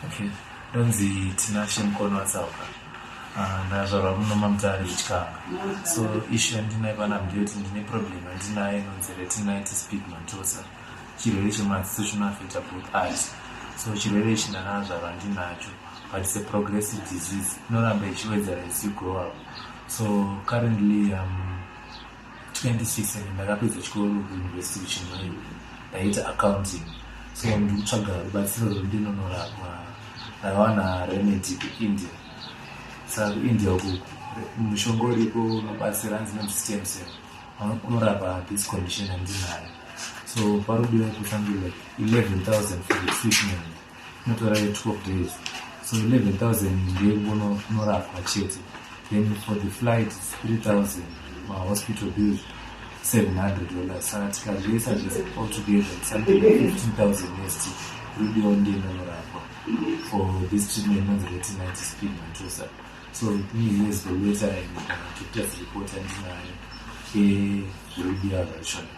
Okay, ndonzi Tinashe Mukonowatsauka ndazvarwa muno Mutare kuTyanga. So issue yandinayo pana ndeyekuti ndine problem yandinayo inonzi retinitis pigmentosa, chirwere chemadziso chinoaffecta both eyes. So chirwere ichi ndakazvarwa ndinacho, but it's a progressive disease, inoramba ichiwedzera as you grow up. So currently 26 and ndakapedza chikoro kuuniversity kuChinoi, ndaita accounting. So ndikutsvaga rubatsiro rwendinonorapwa, ndakawana remedy kuIndia. Saka kuIndia uku mushonga uripo unobatsira anzi stem cell, unorapa this condition yandinayo. So parudiwa something like 11,000 for the treatment, inotora 12 days. So 11,000 ndeyo unorapwa chete. Then for the flight it's 3,000, hospital bills $700. Saka tikazviisa zvese altogether it's something like 15,000 USD. Rudiwa ndinonorapwa for this treatment of retinitis pigmentosa. So with me years the later I get test report and rudiwa zvachona.